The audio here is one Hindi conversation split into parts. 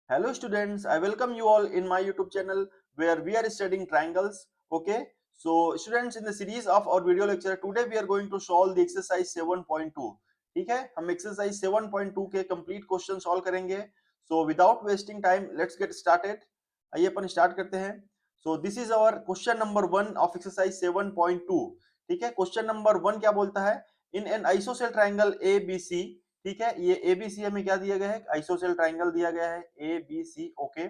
Hello students, I welcome you all in my YouTube channel where we are studying triangles. Okay, so students, in the series of our video lecture today we are going to solve the exercise 7.2. ठीक है, हम exercise 7.2 के complete question solve करेंगे. So without wasting time, let's get started. आइए अपन start करते हैं. So this is our question number 1 of exercise 7.2. ठीक है, question number 1 क्या बोलता है? In an isosceles triangle ABC, ठीक है, ये एबीसी हमें क्या दिया गया है? आइसोसेल ट्राइंगल दिया गया है ABC. Okay,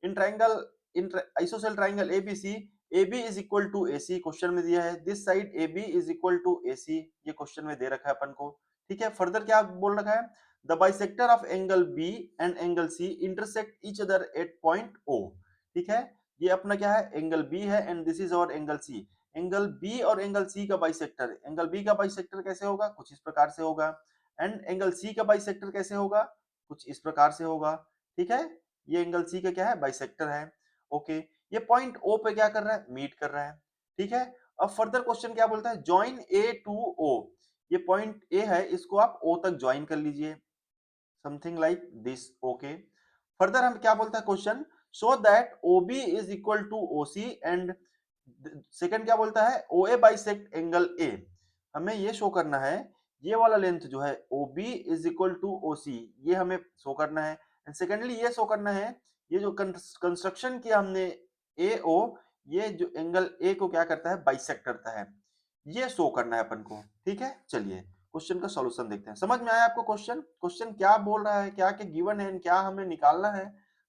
in triangle in isosceles triangle ABC AB is equal to AC question में दिया है. This side AB is equal to AC, ये क्वेश्चन में दे रखा है अपन को. ठीक है, फर्दर क्या बोल रखा है? The bisector of angle B and angle C intersect each other at point O. ठीक है, ये अपना क्या है? एंगल B है एंड दिस इज और एंगल C. एंगल B और एंगल C का बाइसेक्टर, एंगल B का बाइसेक्टर कैसे होगा? कुछ इस प्रकार से होगा. एंड एंगल सी का बाइसेक्टर कैसे होगा? कुछ इस प्रकार से होगा. ठीक है, ये एंगल सी का क्या है? बाइसेक्टर है. ओके, ये पॉइंट ओ पे क्या कर रहा है? मीट कर रहा है. ठीक है, अब फर्दर क्वेश्चन क्या बोलता है? Join A to O. ये पॉइंट ए है, इसको आप ओ तक ज्वाइन कर लीजिए, something like this. Okay, further हम क्या बोलता है question? Show that OB is equal to OC and second क्या बोलता है? OA bisect angle A. हमें ये शो करना है, ये वाला लेंथ जो है OB is equal to OC, ये हमें शो करना है. एंड सेकेंडली ये शो करना है, ये जो कंस्ट्रक्शन किया हमने AO, ये जो एंगल A को क्या करता है? बाइसेक्ट करता है. ये शो करना है अपन को. ठीक है, चलिए क्वेश्चन का सॉल्यूशन देखते हैं. समझ में आया आपको क्वेश्चन? क्वेश्चन क्या बोल रहा है, क्या क्या गिवन है, क्या हमें निकालना है,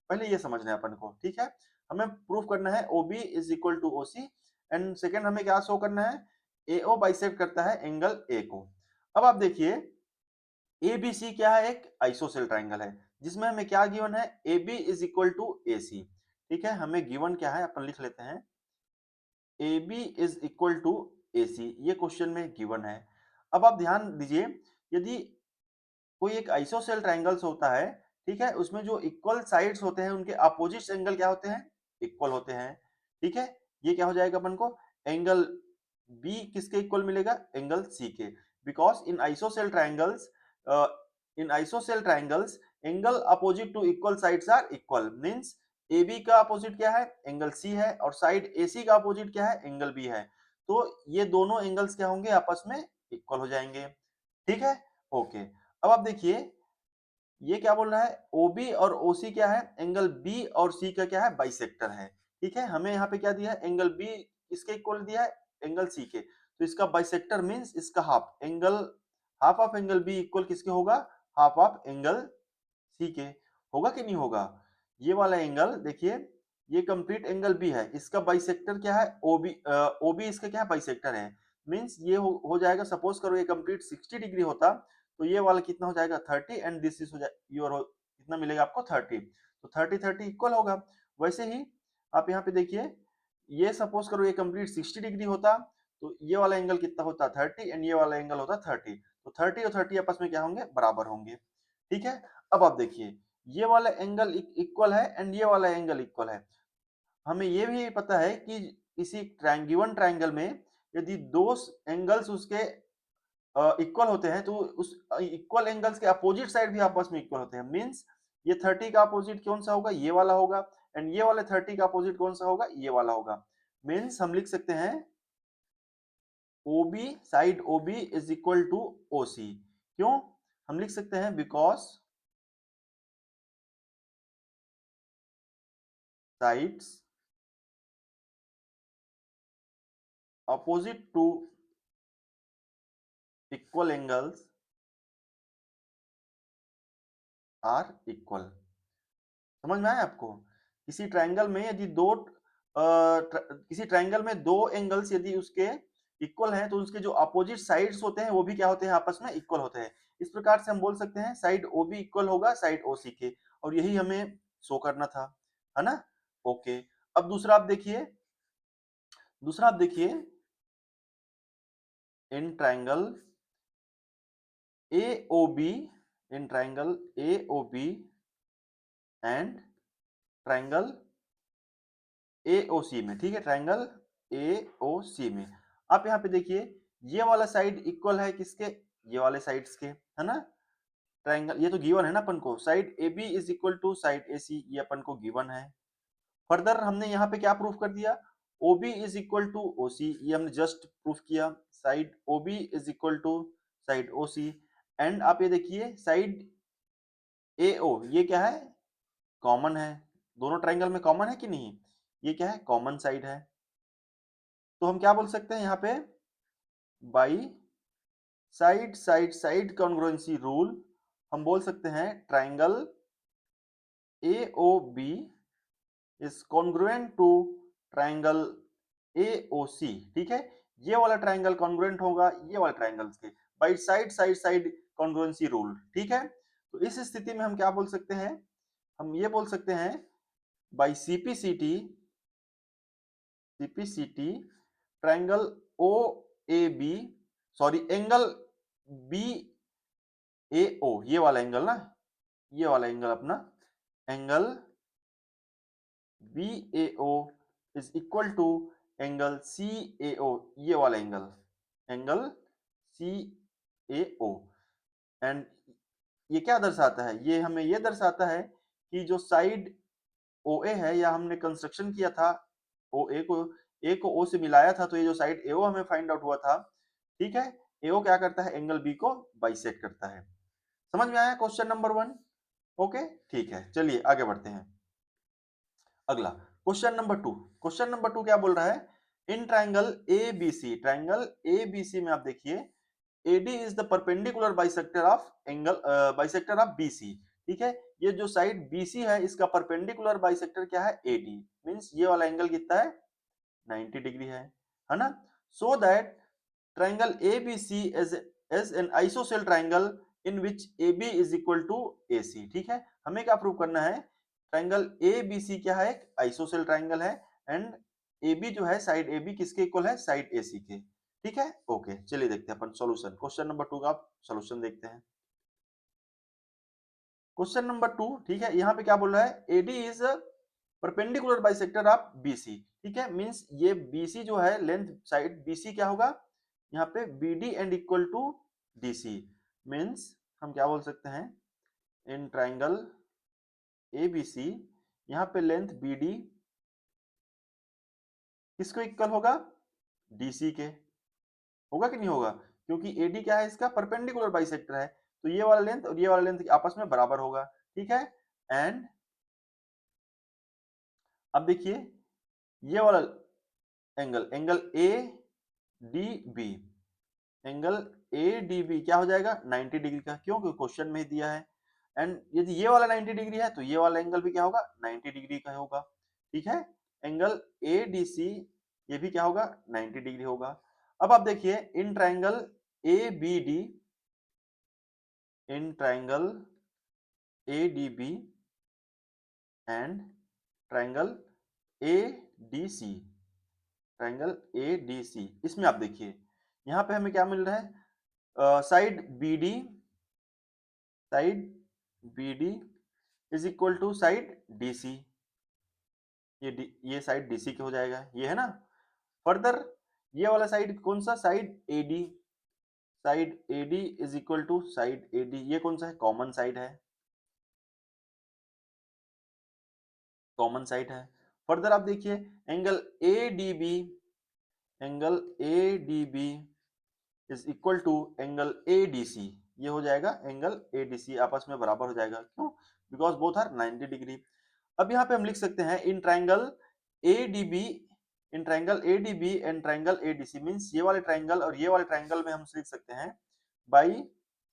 पहले ये समझना है अपन को. ठीक है, हमें प्रूफ करना है OB is equal to OC and second हमें क्या शो करना है? AO बाइसेक्ट करता है एंगल A को. अब आप देखिए, ABC क्या है? एक आइसोसेल ट्राइंगल है जिसमें हमें क्या गिवन है? AB is equal to AC. ठीक है, हमें गिवन क्या है अपन लिख लेते हैं. AB is equal to AC, ये क्वेश्चन में गिवन है. अब आप ध्यान दीजिए, यदि कोई एक आइसोसेल ट्राइंगल्स होता है, ठीक है, उसमें जो इक्वल साइड्स होते हैं उनके अपोजिट एंगल क्या होते हैं? इक्वल होते हैं. ठीक है, ये क्या हो जाएगा अपन को? एंगल B किसके इक्वल मिलेगा? एंगल C के. Because in isosceles triangles angle opposite to equal sides are equal. Means AB का अपोजिट क्या है? एंगल C है, और साइड AC का अपोजिट क्या है? एंगल B है. तो ये दोनों एंगल्स क्या होंगे? आपस में इक्वल हो जाएंगे. ठीक है, ओके. अब आप देखिए, ये क्या बोल रहा है? OB और OC क्या है? एंगल B और C का क्या है? बाइसेक्टर है. ठीक है, हमें यहाँ पे क्या दिया है? एंगल B इसके इक्वल दिया है एंगल C के, तो इसका बाइसेक्टर मींस इसका half of angle B equal किसके होगा? हाफ ऑफ एंगल C के. होगा कि नहीं होगा? ये वाला एंगल देखिए, ये कंप्लीट एंगल B है, इसका बाइसेक्टर क्या है? OB इसका क्या है? बाइसेक्टर है. मींस ये हो जाएगा, सपोज करो ये कंप्लीट 60 डिग्री होता, तो ये वाला कितना हो जाएगा? 30 एंड दिस इज कितना मिलेगा आपको? 30. तो 30 30 इक्वल होगा. वैसे ही आप यहाँ पे देखिए, ये सपोज करो ये कंप्लीट 60 डिग्री होता, तो ये वाला एंगल कितना होता? 30 एंड ये वाला एंगल होता 30. तो 30 और 30 आपस में क्या होंगे? बराबर होंगे. ठीक है, अब आप देखिए, ये वाला एंगल इक्वल है एंड ये वाला एंगल इक्वल है. हमें ये भी पता है कि किसी गिवन ट्रायंगल में यदि दो एंगल्स उसके इक्वल होते हैं, तो उस इक्वल एंगल्स के अपोजिट साइड भी आपस में इक्वल होते हैं. मींस ये 30 का अपोजिट कौन सा होगा? ये वाला होगा. एंड ये वाले 30 का अपोजिट कौन सा होगा? ये वाला होगा. मींस हम लिख सकते हैं OB, side OB is equal to OC. क्यों हम लिख सकते हैं? Because sides opposite to equal angles are equal. समझ में आया आपको? किसी ट्रायंगल में यदि किसी ट्रायंगल में दो एंगल्स यदि उसके इक्वल हैं, तो उसके जो अपोजिट साइड्स होते हैं वो भी क्या होते हैं? आपस में इक्वल होते हैं. इस प्रकार से हम बोल सकते हैं साइड OB इक्वल होगा साइड OC के, और यही हमें शो करना था, है ना? ओके, अब दूसरा आप देखिए in triangle AOB, in triangle AOB and triangle AOC में. ठीक है, ट्रायंगल AOC में आप यहाँ पे देखिए, ये वाला साइड इक्वल है किसके? ये वाले साइड्स के, है ना? ट्राइंगल, ये तो गिवन है ना अपन को, side A B is equal to side A C, ये अपन को गिवन है। फर्दर हमने यहाँ पे क्या प्रूफ कर दिया, OB is equal to OC, ये हमने जस्ट प्रूफ किया। Side OB is equal to side OC, and आप ये देखिए साइड AO ये क्या है, कॉमन है, दोनों ट्राइंगल में कॉमन है कि नहीं, ये क्या है, कॉमन साइड है। तो हम क्या बोल सकते हैं यहाँ पे, by side side side congruency rule हम बोल सकते हैं triangle AOB is congruent to triangle AOC, ठीक है, ये वाला ट्राइंगल कॉन्ग्रुएंट होगा ये वाले ट्राइंगल्स के, by side side side congruency rule, ठीक है। तो इस स्थिति में हम क्या बोल सकते हैं, हम ये बोल सकते हैं by CPCT, CPCT triangle OAB, sorry angle BAO, ये वाला एंगल ना, ये वाला एंगल अपना angle BAO is equal to angle CAO, ये वाला एंगल CAO, एंड ये क्या दर्शाता है, ये हमें ये दर्शाता है कि जो साइड OA है, या हमने कंस्ट्रक्शन किया था OA को, A को O से मिलाया था, तो ये जो साइड AO हमें फाइंड आउट हुआ था, ठीक है, AO क्या करता है, एंगल B को बाइसेक्ट करता है। समझ में आया क्वेश्चन नंबर 1? ओके, ठीक है, चलिए आगे बढ़ते हैं। अगला क्वेश्चन नंबर 2, क्वेश्चन नंबर 2 क्या बोल रहा है, in triangle ABC, triangle ABC में आप देखिए AD is the perpendicular bisector of angle, bisector of BC, ठीक है, ये जो साइड BC है इसका परपेंडिकुलर बाइसेक्टर क्या है, AD, मींस ये वाला एंगल कितना है, 90 डिग्री है ना। So that triangle ABC is an isosceles triangle in which AB is equal to AC, ठीक है, हमें क्या प्रूव करना है, ट्राइंगल ABC क्या है, एक आइसोसेल ट्राइंगल है, एंड AB जो है साइड AB किसके इक्वल है, साइड AC के, ठीक है। ओके, चलिए देखते हैं अपन सॉल्यूशन, क्वेश्चन नंबर 2 का सॉल्यूशन देखते हैं। क्वेश्चन नंबर 2, ठीक है, यहाँ पे क्या बोल रहा है, AD is perpendicular bisector of BC, ठीक है, मींस ये BC जो है लेंथ साइड BC क्या होगा, यहाँ पे BD and equal to DC, means हम क्या बोल सकते हैं, इन ट्राइंगल ABC यहाँ पे लेंथ BD किसको इक्वल होगा, DC के, होगा कि नहीं होगा, क्योंकि AD क्या है, इसका परपेंडिकुलर बाइसेक्टर है, तो ये वाला लेंथ और ये वाला लेंथ आपस में बराबर होगा, ठीक है। एंड अब देखिए ये वाला angle, angle ADB, angle ADB क्या हो जाएगा, 90 डिग्री का, क्यों, क्योंकि क्वेश्चन में ही दिया है, एंड यदि ये वाला 90 डिग्री है तो ये वाला एंगल भी क्या होगा, 90 डिग्री का होगा, ठीक है। एंगल ADC ये भी क्या होगा, 90 डिग्री होगा। अब आप देखिए in triangle ABD, in triangle ADB and triangle ADC, triangle ADC, इसमें आप देखिए यहाँ पे हमें क्या मिल रहा है, side BD is equal to side DC, ये साइड DC की हो जाएगा, ये है ना। फर्दर ये वाला साइड कौन सा, side AD, side AD is equal to side AD, ये कौन सा है, कॉमन साइड है, कॉमन साइड है। फर्दर आप देखिए angle ADB, angle ADB is equal to angle ADC, ये हो जाएगा एंगल ADC, आपस में बराबर हो जाएगा, क्यों, बिकॉज बोथ आर 90 डिग्री। अब यहाँ पे हम लिख सकते हैं in triangle ADB, in triangle ADB and triangle ADC, means ये वाले ट्राइंगल और ये वाले ट्राइंगल में हम लिख सकते हैं by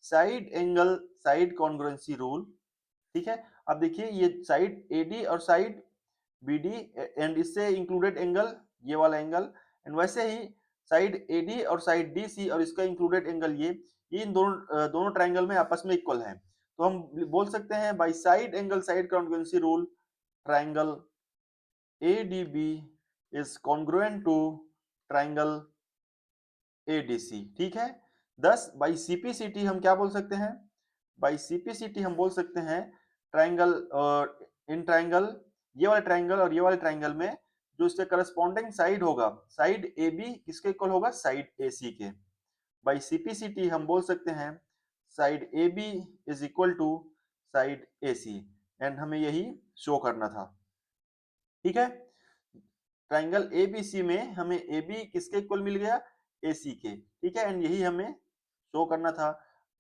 side angle side congruency rule, ठीक है। अब देखिए ये साइड AD और साइड BD एंड इससे इंक्लूडेड एंगल ये वाला एंगल, एंड वैसे ही साइड AD और साइड DC और इसका इंक्लूडेड एंगल ये इन दोनों ट्राइंगल में आपस में इक्वल है, तो हम बोल सकते हैं by side angle side congruency rule triangle ADB is congruent to triangle ADC, ठीक है। thus बाय CPCT हम क्या बोल सकते हैं, बाय CPCT हम बोल सकते हैं ट्राइंगल, इन ट्राइंगल ये वाले ट्राइंगल और ये वाले ट्राइंगल में जो इसके करस्पॉन्डिंग साइड होगा, साइड AB किसके इक्वल होगा, साइड AC के, बाय CPCT हम बोल सकते हैं side A B is equal to side A C, and हमें यही शो करना था। ठीक है, ट्राइंगल ए बी सी में हमें ए बी किसके इक्वल मिल गया, ए सी के। ठीक है, एंड यही हमें शो करना था।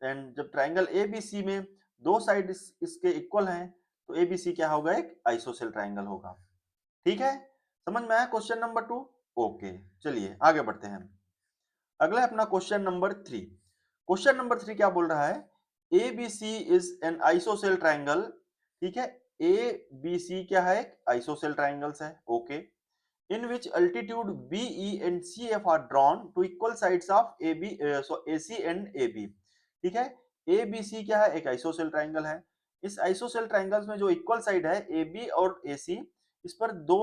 एंड जब ट्राइंगल ए बी सी में दो साइड इसके इक्वल हैं तो ए बी सी क्या होगा, एक आइसोसेल ट्राइंगल होगा। ठीक है, समझ में आया क्वेश्चन नंबर 2? ओके, चलिए आगे बढ़ते हैं। अगला है अपना क्वेश्चन नंबर 3। क्वेश्चन नंबर 3 क्या बोल रहा है, A B C is an isosceles triangle. ठीक है, ए बी सी क्या है, एक आइसोसेल ट्राइंगल्स है। Okay, in which altitude BE and CF are drawn to equal sides of AC and AB। ठीक है, ABC क्या है, एक आइसोसेल ट्राइंगल है। इस आइसोसेल ट्राइंगल्स में जो इक्वल साइड है AB और AC, इस पर दो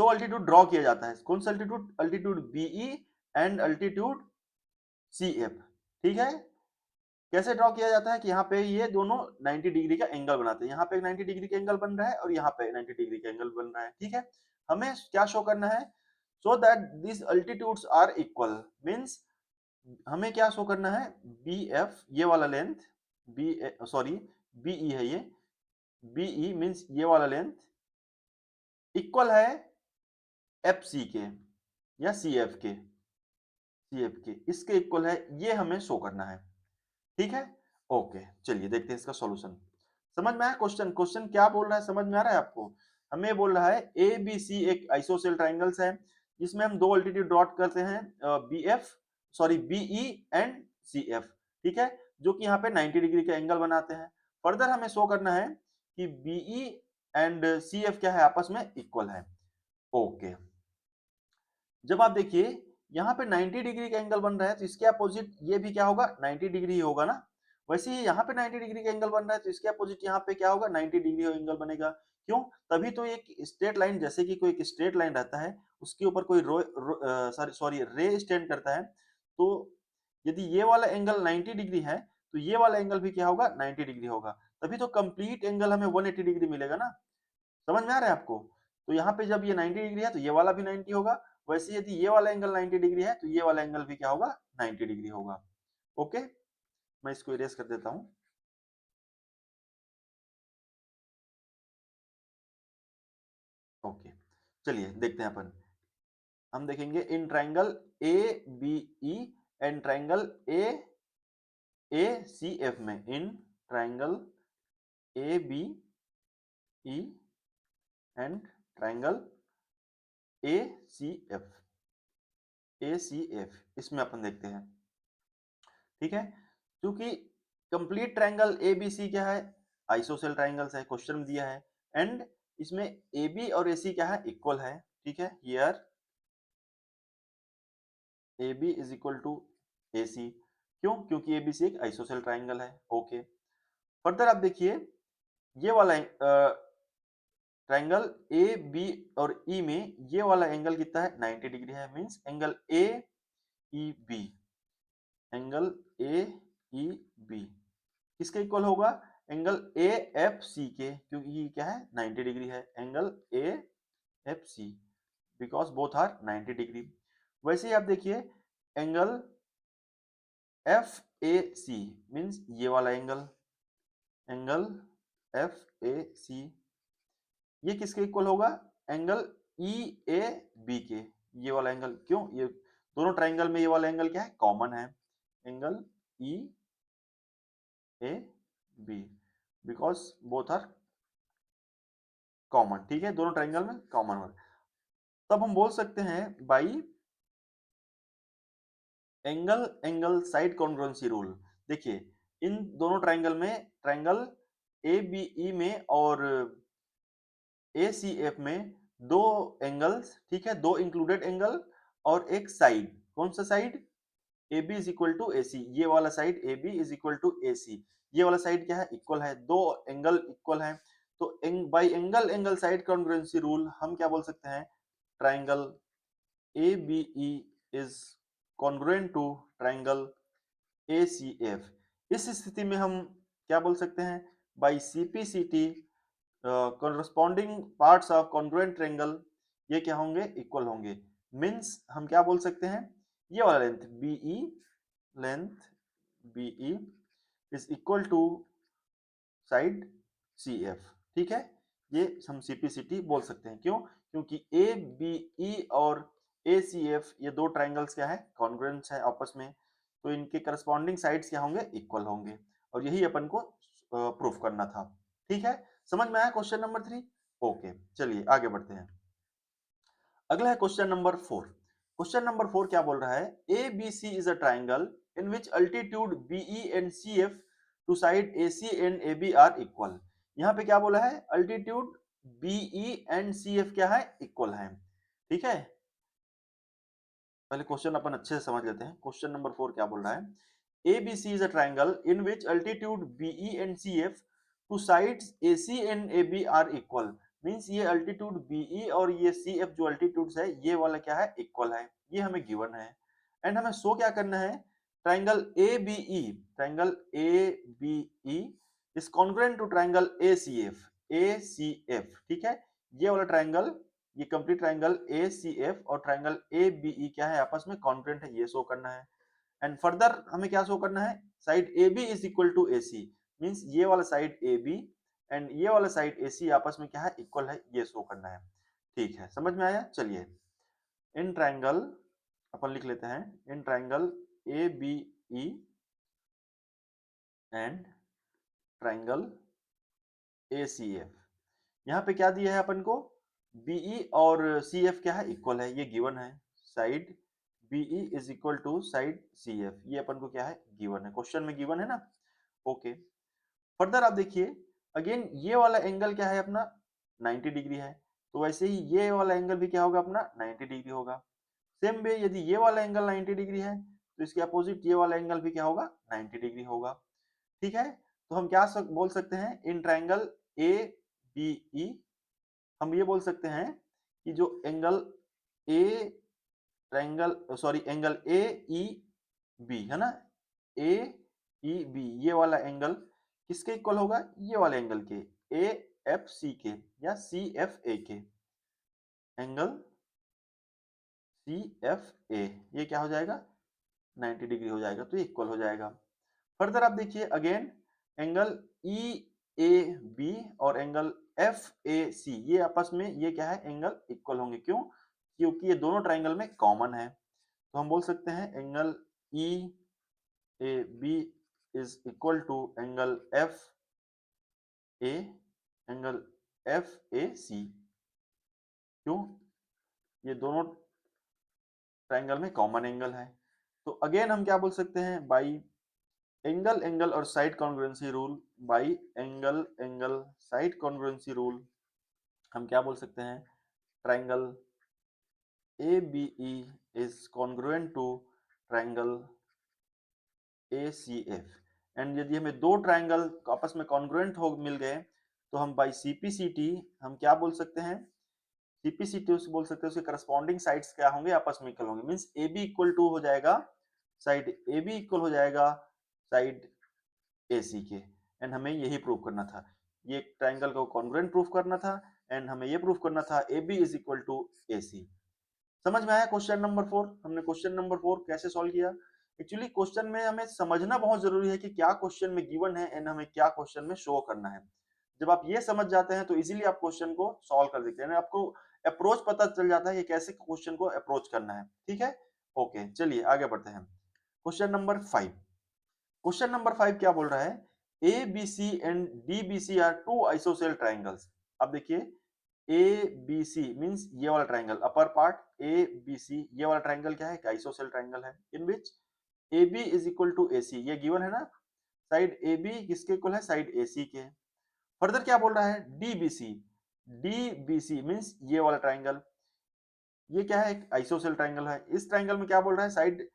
अल्टीट्यूड ड्रॉ किया जाता है। कौन सा altitude, altitude BE and altitude CF। ठीक है, कैसे ड्रॉ किया जाता है कि यहाँ पे ये दोनों 90 डिग्री का एंगल बनाते हैं। यहाँ पे 90 डिग्री का एंगल बन रहा है और यहाँ पे 90 डिग्री का एंगल बन रहा है। ठीक है, हमें क्या शो करना है, so that this altitudes are equal. Means हमें क्या शो करना है, बी एफ ये वाला लेंथ, बी सॉरी बीई है ये, बीई मींस ये वाला लेंथ इक्वल है एफ सी के या सी एफ के, इसके इक्वल है, ये हमें शो करना है। ठीक है, ओके, चलिए देखते हैं इसका सॉल्यूशन। समझ में आया क्वेश्चन, क्वेश्चन क्या बोल रहा है, समझ में आ रहा है आपको? हमें बोल रहा है ए बी सी एक आइसोसेल ट्राइंगल्स है जिसमें हम दो अल्टीट्यूड ड्रॉट करते हैं, B F sorry BE and C F. ठीक है, जो कि यहाँ पे 90 डिग्री का एंगल बनाते हैं। फर्दर हमें शो करना है कि बीई एंड सी एफ क्या है, आपस में इक्वल है। ओके, जब आप देखिए यहाँ पे 90 डिग्री का एंगल बन रहा है तो इसके अपोजिट ये भी क्या होगा, 90 डिग्री ही होगा ना। वैसे ही यहाँ पे 90 डिग्री का एंगल बन रहा है तो इसके अपोजिट यहाँ पे क्या होगा, 90 डिग्री एंगल बनेगा। क्यों? तभी तो एक स्ट्रेट लाइन, जैसे कि कोई एक स्ट्रेट लाइन रहता है उसके ऊपर कोई सॉरी रे स्टैंड करता है, तो यदि ये वाला एंगल 90 डिग्री है तो ये वाला एंगल भी क्या होगा, 90 डिग्री होगा। तभी तो कंप्लीट एंगल हमें 180 डिग्री मिलेगा ना। समझ में आ रहा है आपको? तो यहाँ पे जब ये 90 डिग्री है तो ये वाला भी 90 होगा। वैसे यदि ये वाला एंगल 90 डिग्री है तो ये वाला एंगल भी क्या होगा, 90 डिग्री होगा। ओके, मैं इसको इरेज कर देता हूं। ओके, चलिए देखते हैं अपन। हम देखेंगे in triangle A B E and triangle A C F में, in triangle A B E and triangle A C F, इसमें अपन देखते हैं। ठीक है, क्योंकि complete triangle A B C क्या है, आइसोसेल ट्राइंगल्स है, क्वेश्चन में दिया है। एंड इसमें ए बी और ए सी क्या है, इक्वल है। ठीक है, here A B is equal to A C. क्यों? क्योंकि ए बी सी एक आइसोसेल ट्राइंगल है। ओके, फर्दर आप देखिए ये वाला ट्राइंगल ए बी और ई में ये वाला एंगल कितना है, 90 डिग्री है। Means angle A E B, angle A E B किसके इक्वल होगा, एंगल ए एफ सी के, क्योंकि ये क्या है, 90 डिग्री है। Angle A F C because both are 90 degree. वैसे ही आप देखिए angle F A C means ये वाला angle, angle F A C ये किसके इक्वल होगा, एंगल ई ए बी के, ये वाला एंगल। क्यों? ये दोनों ट्राइंगल में ये वाला एंगल क्या है, कॉमन है, angle E A B because both are common. ठीक है, दोनों ट्राइंगल में कॉमन हो। तब हम बोल सकते हैं by angle angle side congruency rule. देखिए इन दोनों ट्राइंगल में, ट्राइंगल ए बी ई में और ए सी एफ में दो एंगल्स, ठीक है, दो इंक्लूडेड एंगल और एक साइड। कौन सा side, A B is equal to A C, ये वाला side A B is equal to A C, ये वाला साइड क्या है, इक्वल है, दो एंगल इक्वल है। तो by angle angle side congruency rule हम क्या बोल सकते हैं, triangle A B E is congruent to triangle A C F. इस स्थिति में हम क्या बोल सकते हैं, by C P C T corresponding parts of congruent triangle ये क्या होंगे, इक्वल होंगे। मीन्स हम क्या बोल सकते हैं, ये वाला length BE length BE is equal to side CF, ठीक है। ये हम CPCT बोल सकते हैं, क्यों? क्योंकि ABE और ACF ये दो ट्राइंगल्स क्या है, कॉन्ग्रुएंट है आपस में, तो इनके करस्पॉन्डिंग साइड्स क्या होंगे, इक्वल होंगे, और यही अपन को प्रूफ करना था। ठीक है, समझ में आया क्वेश्चन नंबर 3? ओके, चलिए आगे बढ़ते हैं। अगला है क्वेश्चन नंबर 4। क्वेश्चन नंबर 4 क्या बोल रहा है, ABC is a triangle in which altitude BE and CF to side AC and AB are equal. यहाँ पे क्या बोला है, अल्टीट्यूड BE एंड CF क्या है, इक्वल है। ठीक है, पहले क्वेश्चन अपन अच्छे से समझ लेते हैं। क्वेश्चन नंबर 4 क्या बोल रहा है, ABC is a triangle in which altitude BE and CF to sides AC and AB are equal। Means ये अल्टीट्यूड BE और ये CF जो अल्टीट्यूड्स है, ये वाला क्या है, इक्वल है, ये हमें गिवन है। एंड हमें शो क्या करना है, triangle ABE, triangle ABE is congruent to triangle ACF, ठीक है। ये वाला ट्राइंगल, ये कंप्लीट ट्राइंगल ACF और ट्राइंगल ABE क्या है, आपस में कॉन्ग्रुएंट है, ये शो करना है। एंड फर्दर हमें क्या शो करना है, side AB is equal to AC, means ये वाला साइड AB एंड ये वाला साइड AC आपस में क्या है, इक्वल है, ये शो करना है। ठीक है, समझ में आया? चलिए, इन ट्राइंगल अपन लिख लेते हैं, in triangle ABE and triangle ACF, यहाँ पे क्या दिया है अपन को, BE और CF क्या है, इक्वल है, ये गिवन है। Side BE is equal to side CF, ये अपन को क्या है, गिवन है, क्वेश्चन में गिवन है ना। ओके, फर्दर आप देखिए, अगेन ये वाला एंगल क्या है अपना, 90 डिग्री है, तो वैसे ही ये वाला एंगल भी क्या होगा अपना, 90 डिग्री होगा। सेम वे यदि ये वाला एंगल 90 डिग्री है, तो इसके अपोजिट ये वाला एंगल भी क्या होगा, 90 डिग्री होगा। ठीक है, तो हम क्या बोल सकते हैं, इन ट्राइंगल ABE हम ये बोल सकते हैं कि जो angle A triangle sorry angle AEB है ना, AEB ये वाला एंगल किसके इक्वल होगा, ये वाले एंगल के, AFC के या CFA के, एंगल CFA ये क्या हो जाएगा, 90 डिग्री हो जाएगा, तो ये इक्वल हो जाएगा। फर्दर आप देखिए अगेन, एंगल EAB और एंगल FAC ये आपस में ये क्या है, एंगल इक्वल होंगे, क्यों? क्योंकि ये दोनों ट्राइंगल में कॉमन है, तो हम बोल सकते हैं angle EAB is equal to angle FA angle FAC, क्यों? ये दोनों ट्राइंगल में कॉमन एंगल है। तो अगेन हम क्या बोल सकते हैं, बाई एंगल एंगल और side congruency rule, by angle angle side congruency rule हम क्या बोल सकते हैं, triangle ABE is congruent to triangle ACF। And यदि हमें दो ट्राइंगल आपस में कॉन्ग्रुएंट हो मिल गए, तो हम बाई CPCT हम क्या बोल सकते हैं, CPCT उसे बोल सकते हैं, उसके करस्पॉन्डिंग साइड्स क्या होंगे, आपस में इक्वल होंगे, मींस AB इक्वल टू हो जाएगा, साइड AB इक्वल हो जाएगा साइड AC के। एंड हमें यही प्रूव करना था, ये ट्राइंगल को कॉन्ग्रुएंट प्रूफ करना था, एंड हमें ये प्रूफ करना था AB is equal to AC। समझ में आया क्वेश्चन नंबर 4? हमने क्वेश्चन नंबर 4 कैसे सॉल्व किया। एक्चुअली क्वेश्चन में हमें समझना बहुत जरूरी है कि क्या क्वेश्चन में गिवन है एंड हमें क्या क्वेश्चन में शो करना है। जब आप ये समझ जाते हैं तो इजीली आप क्वेश्चन को सॉल्व कर देते हैं, आपको अप्रोच पता चल जाता है कि कैसे क्वेश्चन को अप्रोच करना है। ठीक है, ओके, चलिए आगे बढ़ते हैं। क्वेश्चन नंबर 5, क्वेश्चन नंबर 5 क्या बोल रहा है, ABC and DBC are two isosceles triangles. अब देखिए, ABC मींस ये वाला ट्राइंगल, अपर पार्ट ABC ये वाला ट्राइंगल क्या है, आइसोसेल ट्राइंगल है, in which AB is equal to AC, ये गिवन है ना, साइड AB किसके इक्वल है, साइड AC के। फर्दर क्या बोल रहा है, DBC मींस ये वाला ट्राइंगल, ये क्या है, एक आइसोसेल ट्राइंगल है। इस ट्राइंगल में क्या बोल रहा है, side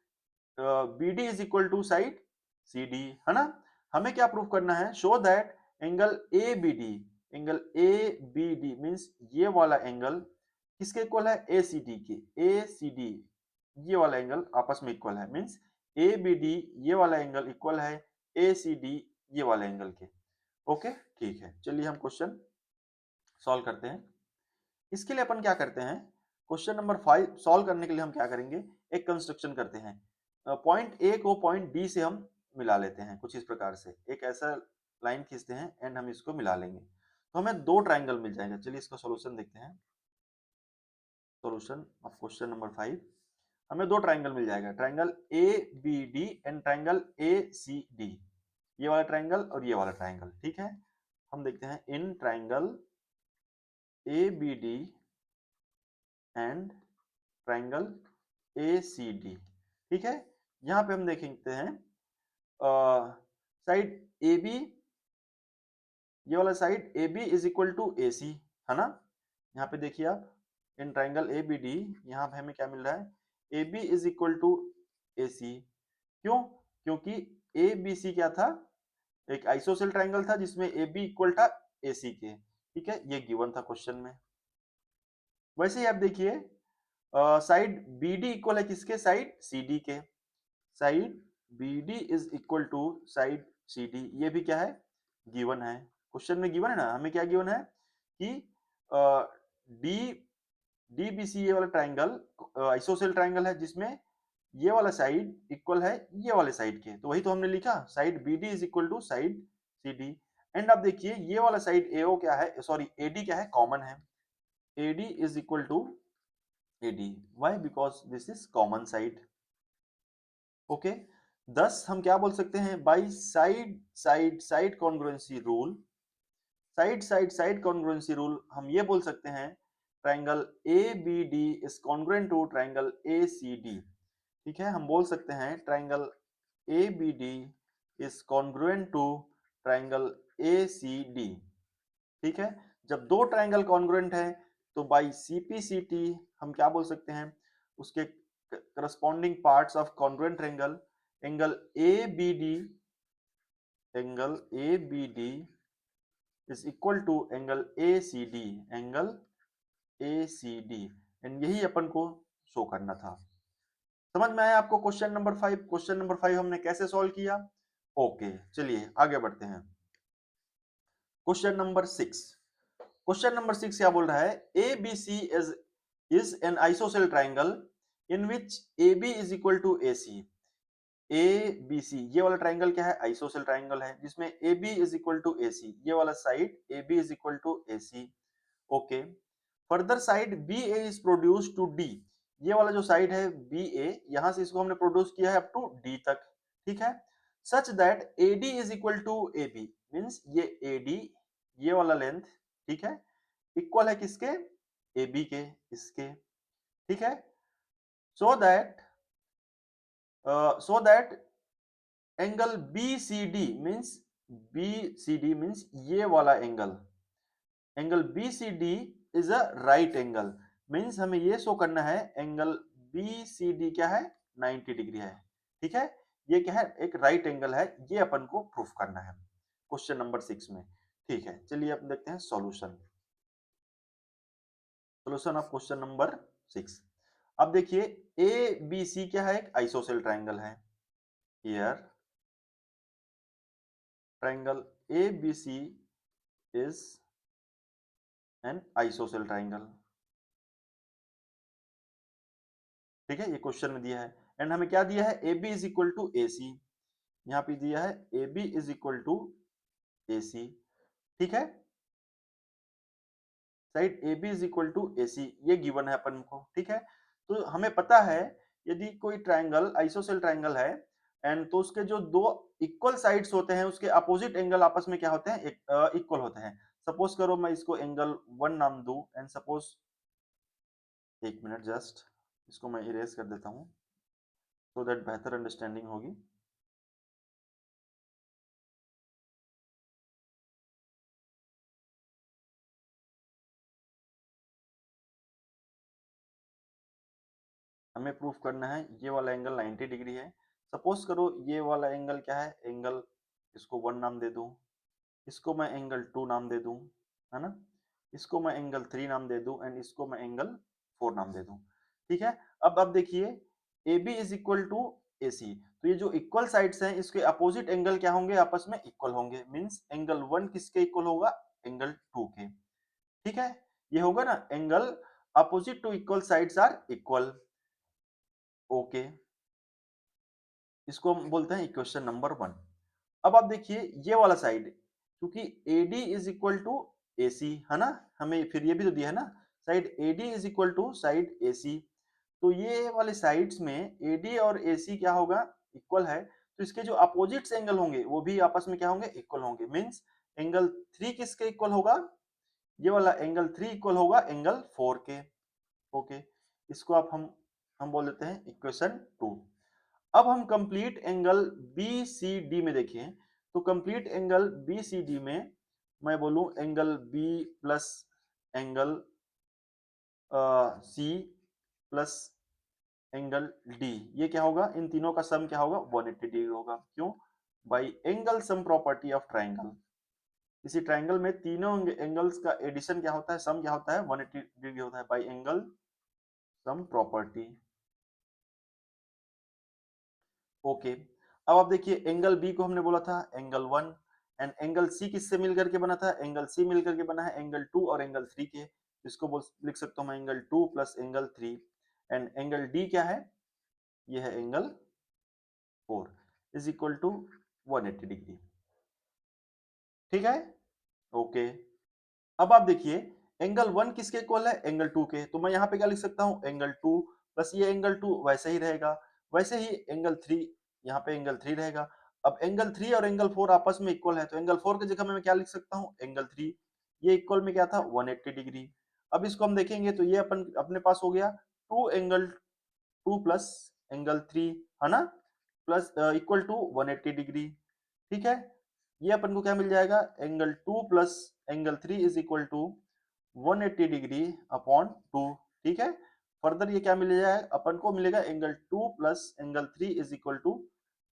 BD is equal to side CD, है ना। हमें क्या प्रूफ करना है, show that angle ABD means ये वाला एंगल किसके इक्वल है, ACD के, ACD ये वाला एंगल आपस में इक्वल है, मींस ABD ये वाला एंगल इक्वल है ACD ये वाले एंगल के। ओके, ठीक है, चलिए हम क्वेश्चन सॉल्व करते हैं। इसके लिए अपन क्या करते हैं, क्वेश्चन नंबर 5 सॉल्व करने के लिए हम क्या करेंगे, एक कंस्ट्रक्शन करते हैं। पॉइंट ए को पॉइंट बी से हम मिला लेते हैं कुछ इस प्रकार से, एक ऐसा लाइन खींचते हैं एंड हम इसको मिला लेंगे तो हमें दो ट्राइंगल मिल जाएगा। चलिए इसका सॉल्यूशन देखते हैं। सॉल्यूशन ऑफ क्वेश्चन नंबर 5, हमें दो ट्राइंगल मिल जाएगा, triangle A B D and triangle A C D, ये वाला ट्राइंगल और ये वाला ट्राइंगल। ठीक है, हम देखते हैं in triangle A B D and triangle A C D. ठीक है, यहाँ पे हम देखते हैं साइड ए बी, ये वाला side A B is equal to A C, है ना। यहाँ पे देखिए आप, in triangle A B D, यहाँ पे हमें क्या मिल रहा है, A B is equal to A C. क्यों? क्योंकि ए बी सी क्या था, एक आइसोसेल ट्राइंगल था जिसमें ए बी इक्वल था ए सी के। ठीक है, ये गिवन था क्वेश्चन में। वैसे ही आप देखिए साइड बी डी इक्वल है किसके, साइड सी डी के। Side B D is equal to side C D, ये भी क्या है, गिवन है। क्वेश्चन में गिवन है ना, हमें क्या गिवन है कि डी डी बी सी, ये वाला ट्राइंगल आइसोसेल ट्राइंगल है जिसमें ये वाला साइड इक्वल है ये वाले साइड के, तो वही तो हमने लिखा, side B D is equal to side C D. And आप देखिए ये वाला साइड एओ क्या है, सॉरी एडी क्या है, कॉमन है। AD is equal to AD, why, because this is common side. Okay, thus हम क्या बोल सकते हैं, by side side side congruency rule, side side side congruency rule हम ये बोल सकते हैं triangle A B D is congruent to triangle A C D. ठीक है, हम बोल सकते हैं triangle A B D is congruent to triangle A C D. ठीक है, जब दो ट्राइंगल कॉन्ग्रुएंट है तो बाई सीपीसीटी हम क्या बोल सकते हैं, उसके corresponding parts of congruent triangle, angle A B D, angle A B D is equal to angle A C D, angle A C D. And यही अपन को शो करना था। समझ में आया आपको क्वेश्चन नंबर 5? क्वेश्चन नंबर 5 हमने कैसे सॉल्व किया? ओके, चलिए आगे बढ़ते हैं। क्वेश्चन नंबर 6, क्वेश्चन नंबर 6 क्या बोल रहा है, A B C is an isosceles triangle in which A B is equal to A C. A B C, ये वाला ट्राइंगल क्या है, आइसोसेल ट्राइंगल है जिसमें A B is equal to A C, ये वाला side A B is equal to A C. Okay, further side B A is produce to D, ये वाला जो साइड है बी ए, यहां से इसको हमने प्रोड्यूस किया है अप टू डी तक। ठीक है, such that A D is equal to A B, means ये ए डी, ये वाला लेंथ, ठीक है, इक्वल है किसके, ए बी के, इसके। ठीक है, so that angle B C D means, B C D means ये वाला angle, angle B C D is a right angle, means हमें ये शो करना है एंगल बी सी डी क्या है, 90 डिग्री है। ठीक है, ये क्या है, एक राइट एंगल है, ये अपन को प्रूफ करना है क्वेश्चन नंबर 6 में। ठीक है, चलिए अब देखते हैं solution. Solution of question number 6। अब देखिए ए बी सी क्या है, एक आइसोसेल ट्राइंगल है। Here triangle A B C is an isosceles triangle. ठीक है, ये क्वेश्चन में दिया है एंड हमें क्या दिया है, A B is equal to A C, यहाँ पे दिया है A B is equal to A C. ठीक है, side A B is equal to A C, ये गिवन है अपन को। ठीक है, तो हमें पता है यदि कोई ट्राइंगल आइसोसेल ट्राइंगल है एंड तो उसके जो दो इक्वल साइड्स होते हैं उसके अपोजिट एंगल आपस में क्या होते हैं, इक्वल होते हैं। सपोज करो मैं इसको एंगल 1 नाम दूं एंड सपोज, एक मिनट जस्ट, इसको मैं इरेज कर देता हूं सो दैट बेहतर अंडरस्टैंडिंग होगी। हमें प्रूफ करना है ये वाला एंगल 90 डिग्री है। सपोज करो ये वाला एंगल क्या है, एंगल, इसको 1 नाम दे दूं, इसको मैं एंगल 2 नाम दे दूं, है ना, इसको मैं एंगल 3 नाम दे दूं एंड इसको मैं एंगल 4 नाम दे दूं। ठीक है, अब देखिए A B is equal to A C, तो ये जो इक्वल साइड्स हैं इसके अपोजिट एंगल क्या होंगे, आपस में इक्वल होंगे, मींस एंगल 1 किसके इक्वल होगा, एंगल 2 के। ठीक है, ये होगा ना, angle opposite to equal sides are equal. Okay, इसको हम बोलते हैं इक्वेशन नंबर 1। अब आप देखिए ये वाला साइड, क्योंकि AD is equal to AC है ना, हमें फिर ये भी तो दिया है ना, side AD is equal to side AC। तो ये वाले साइड्स में AD और AC क्या होगा, इक्वल है, तो इसके जो अपोजिट्स एंगल होंगे वो भी आपस में क्या होंगे, इक्वल होंगे। मींस एंगल 3 किसके इक्वल होगा, ये वाला एंगल 3 इक्वल होगा एंगल 4 के। ओके, इसको आप हम बोल देते हैं इक्वेशन 2। अब हम कंप्लीट एंगल BCD में देखें, तो कंप्लीट एंगल BCD में मैं बोलूं angle B plus angle C plus angle D, ये क्या होगा, इन तीनों का सम क्या होगा, 180 डिग्री होगा। क्यों, by angle sum property of triangle. इसी ट्राइंगल में तीनों एंगल्स का एडिशन क्या होता है, सम क्या होता है, 180 डिग्री होता है, by angle sum property. Okay, अब आप देखिए एंगल बी को हमने बोला था एंगल 1, एंड एंगल सी किससे मिलकर के बना था, एंगल सी मिलकर के बना है एंगल 2 और एंगल 3 के। इसको बोल लिख सकता हूं मैं angle 2 plus angle 3, and angle D क्या है, ये है angle 4 is equal to 180 degree. ठीक है, ओके। अब आप देखिए एंगल 1 किसके इक्वल है, एंगल 2 के, तो मैं यहाँ पे क्या लिख सकता हूँ, एंगल 2 प्लस ये एंगल 2 वैसे ही रहेगा, वैसे ही एंगल 3, यहाँ पे एंगल 3 रहेगा। अब एंगल 3 और एंगल 4 आपस में इक्वल है, तो एंगल 4 की जगह में मैं क्या लिख सकता हूँ, एंगल 3, ये इक्वल में क्या था, 180 डिग्री। अब इसको हम देखेंगे तो ये अपन अपने पास हो गया 2 एंगल 2 प्लस एंगल 3 है ना, प्लस इक्वल टू 180 डिग्री। ठीक है, ये अपन को क्या मिल जाएगा, angle 2 plus angle 3 is equal to 180 degree upon 2। ठीक है, फर्दर ये क्या मिल जाएगा, अपन को मिलेगा angle 2 plus angle 3 is equal to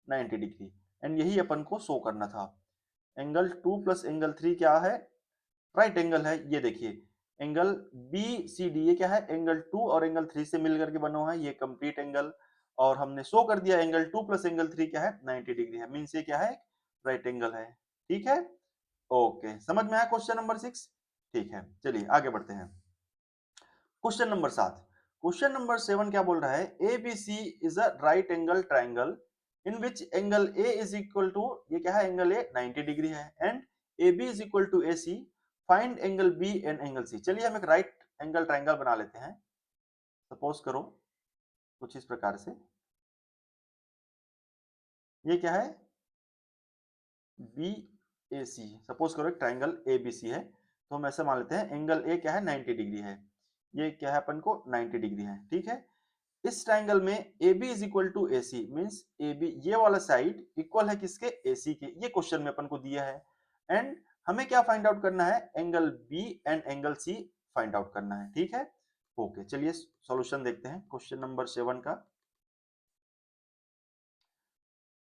90 degree, and यही अपन को शो करना था। एंगल 2 प्लस एंगल 3 क्या है, राइट एंगल है। ये देखिए एंगल BCD ये क्या है, एंगल 2 और एंगल 3 से मिलकर के बना हुआ है, ये कंप्लीट एंगल, और हमने शो कर दिया एंगल 2 प्लस एंगल 3 क्या है, 90 डिग्री है। मींस ये क्या है, राइट एंगल है। ठीक है, ओके, समझ में आया क्वेश्चन नंबर 6। ठीक है, चलिए आगे बढ़ते हैं। Question number 7। क्वेश्चन नंबर 7 क्या बोल रहा है, ABC is a right angle triangle in which angle A is equal to, ये क्या है, एंगल A 90 डिग्री है, and AB is equal to AC, find angle B and angle C। चलिए हम एक राइट एंगल ट्राइंगल बना लेते हैं। सपोज करो कुछ इस प्रकार से, ये क्या है, BAC, सपोज करो एक ट्राइंगल ABC है, तो हम ऐसा मान लेते हैं एंगल A क्या है, 90 डिग्री है, ये क्या है अपन को 90 डिग्री है। ठीक है, इस ट्राइंगल में AB is equal to AC, means AB ये वाला साइड इक्वल है किसके, AC के, ये क्वेश्चन में अपन को दिया है। एंड हमें क्या फाइंड आउट करना है, angle B and angle C find out करना है। ठीक है, ओके, चलिए सॉल्यूशन देखते हैं क्वेश्चन नंबर 7 का।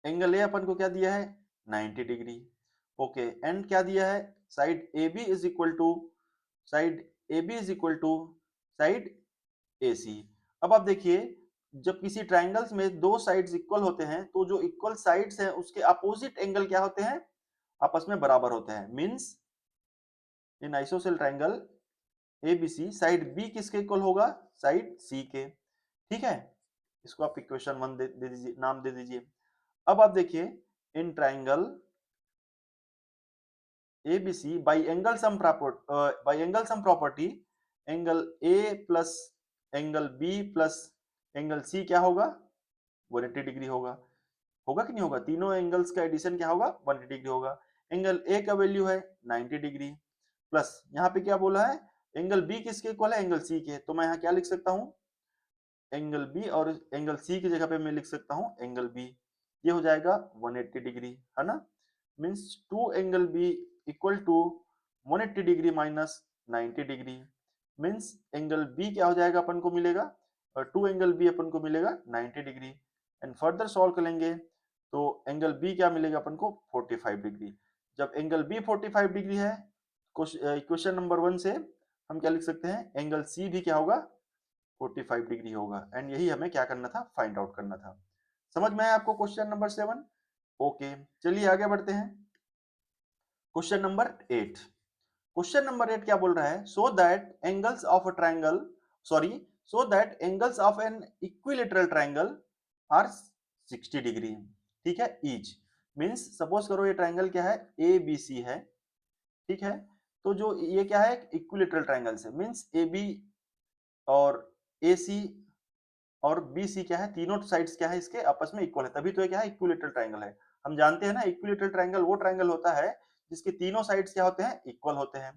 एंगल A अपन को क्या दिया है, 90 डिग्री। ओके, एंड क्या दिया है, side AB is equal to, side AB is equal to side AC। अब आप देखिए जब किसी ट्राइंगल्स में दो साइड्स इक्वल होते हैं, तो जो इक्वल साइड्स हैं उसके अपोजिट एंगल क्या होते हैं, आपस में बराबर होते हैं। Means in isosceles triangle ABC side B किसके इक्वल होगा, साइड C के। ठीक है, इसको आप इक्वेशन 1 दे दीजिए, नाम दे दीजिए। अब आप देखिए in triangle ABC by angle sum property, angle A plus angle B plus angle C क्या होगा, 180 डिग्री होगा। होगा कि नहीं होगा, तीनों एंगल्स का एडिशन क्या होगा, 180 डिग्री होगा। एंगल A का वैल्यू है 90 डिग्री, प्लस यहाँ पे क्या बोला है, एंगल B किसके इक्वल है, एंगल C के, तो मैं यहाँ क्या लिख सकता हूँ, एंगल B, और एंगल C की जगह पे मैं लिख सकता हूँ एंगल B, ये हो जाएगा 180 डिग्री, है ना। Means 2 angle B equal to 180 degree minus 90 degree, means angle B क्या हो जाएगा अपन को मिलेगा, और 2 एंगल B अपन को मिलेगा 90 डिग्री। एंड फर्दर सॉल्व करेंगे तो एंगल B क्या मिलेगा अपन को, 45 डिग्री। जब एंगल B 45 डिग्री है, इक्वेशन नंबर 1 से हम क्या लिख सकते हैं, एंगल C भी क्या होगा, 45 डिग्री होगा। एंड यही हमें क्या करना था, फाइंड आउट करना था। समझ में आया आपको क्वेश्चन नंबर 7। ओके, चलिए आगे बढ़ते हैं। Question number 8। क्वेश्चन नंबर 8 क्या बोल रहा है, so that angles of a triangle, sorry, so that angles of an equilateral triangle are 60 degree, ठीक है, ईच। मीन्स सपोज करो ये ट्राइंगल क्या है, ए बी सी है, ठीक है। तो जो ये क्या है, इक्विलेटरल ट्राइंगल है, मीन्स ए बी और ए सी और बी सी क्या है, तीनों साइड्स क्या है इसके आपस में इक्वल है, तभी तो ये क्या है, इक्विलेटरल ट्राइंगल है। हम जानते हैं ना, इक्विलेटरल ट्राइंगल वो ट्राइंगल होता है जिसके तीनों साइड्स क्या होते हैं, इक्वल होते हैं,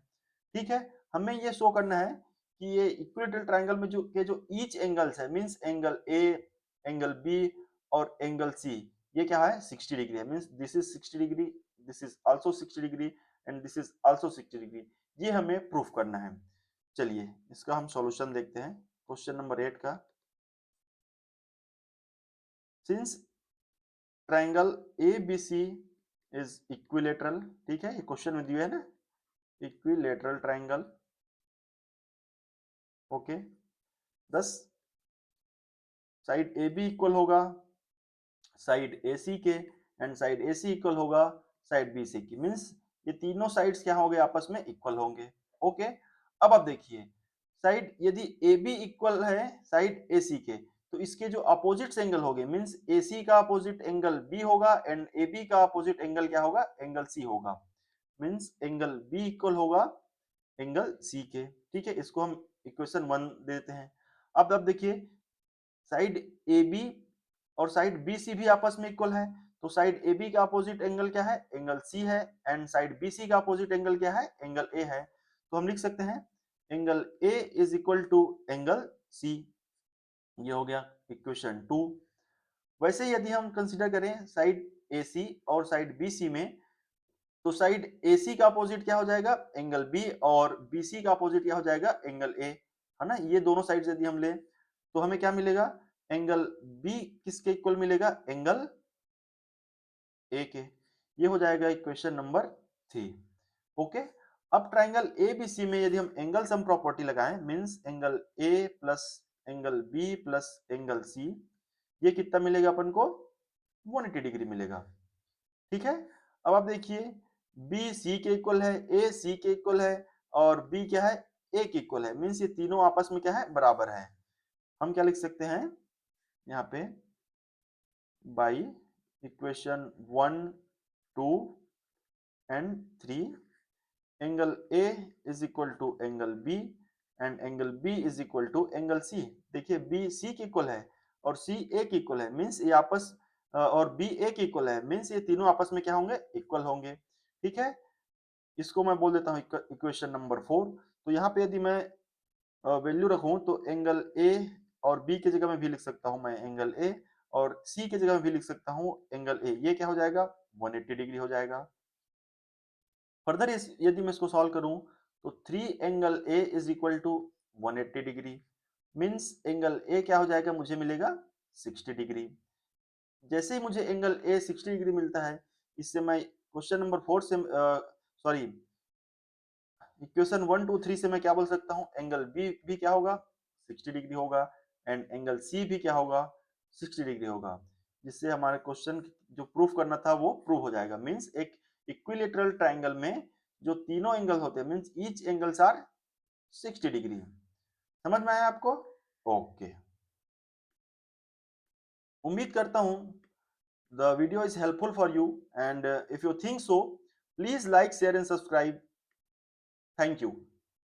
ठीक है। हमें ये शो करना है कि ये इक्विलेटरल ट्राइंगल में जो ईच एंगल्स है, means angle A, angle B और एंगल सी, ये क्या है, 60 डिग्री है, means this is 60 degree, this is also 60 degree and this is also 60 degree. ये हमें प्रूफ करना है। चलिए इसका हम सॉल्यूशन देखते हैं, क्वेश्चन नंबर 8 का। Since triangle ABC is equilateral, ठीक है, ये क्वेश्चन में दिया है ना, इक्विलेटरल ट्राइंगल, ओके, दस साइड AB इक्वल होगा साइड AC के एंड साइड AC इक्वल होगा साइड BC की, मींस ये तीनों साइड्स क्या होंगे, आपस में इक्वल होंगे, ओके। अब आप देखिए, साइड यदि AB इक्वल है साइड AC के, तो इसके जो अपोजिट एंगल होंगे, मींस AC का अपोजिट एंगल B होगा एंड AB का अपोजिट एंगल क्या होगा, एंगल C होगा, मींस एंगल B इक्वल होगा एंगल C के, ठीक है। इसको हम इक्वेशन 1 देते हैं। अब देखिए, साइड AB और साइड BC भी आपस में इक्वल है, तो साइड AB का अपोजिट एंगल क्या है, एंगल C है एंड साइड BC का अपोजिट एंगल क्या है, एंगल A है। तो हम लिख सकते हैं angle A is equal to angle C, ये हो गया इक्वेशन 2। वैसे यदि हम कंसीडर करें साइड AC और साइड BC में, तो साइड AC का अपोजिट क्या हो जाएगा, एंगल B और BC का अपोजिट क्या हो जाएगा, एंगल A, है ना। ये दोनों साइड यदि हम ले तो हमें क्या मिलेगा, एंगल B किसके इक्वल मिलेगा, एंगल A के। ये हो जाएगा इक्वेशन नंबर 3, ओके। अब ट्राइंगल ABC में यदि हम एंगल सम प्रॉपर्टी लगाएं, means angle A plus angle B plus angle C, ये कितना मिलेगा अपन को, 180 डिग्री मिलेगा, ठीक है। अब आप देखिए, बी सी के इक्वल है, ए सी के इक्वल है और बी क्या है, ए के इक्वल है, मीन्स ये तीनों आपस में क्या है, बराबर है। हम क्या लिख सकते हैं यहाँ पे, by equation 1 2 and 3, angle A is equal to angle B and angle B is equal to angle C. देखिए बी सी के इक्वल है और सी ए के इक्वल है, मीन्स ये आपस और बी ए के इक्वल है, मीन्स ये तीनों आपस में क्या होंगे, इक्वल होंगे, ठीक है। इसको मैं बोल देता हूँ इक्वेशन नंबर 4। तो यहाँ पे यदि मैं वैल्यू रखूं तो एंगल ए और बी की जगह में भी लिख सकता हूँ मैं एंगल ए, और सी की जगह में भी लिख सकता हूँ एंगल ए, ये क्या हो जाएगा, 180 डिग्री हो जाएगा। फर्दर यदि मैं इसको सॉल्व करूं तो 3 angle A is equal to 180 degree, means angle A क्या हो जाएगा, मुझे मिलेगा 60 डिग्री। जैसे ही मुझे एंगल ए 60 डिग्री मिलता है, इससे मैं क्वेश्चन नंबर 4 से सॉरी इक्वेशन 1 2 3 से मैं क्या बोल सकता हूँ, एंगल बी भी क्या होगा, 60 डिग्री होगा एंड एंगल सी भी क्या होगा, 60 डिग्री होगा, जिससे हमारे क्वेश्चन जो प्रूफ करना था वो प्रूव हो जाएगा। मींस एक इक्विलेटरल ट्राइंगल में जो तीनों एंगल होते हैं, means each angles are 60 degree. समझ में आया आपको, ओके। उम्मीद करता हूँ the video is helpful for you and if you think so please like share and subscribe. Thank you.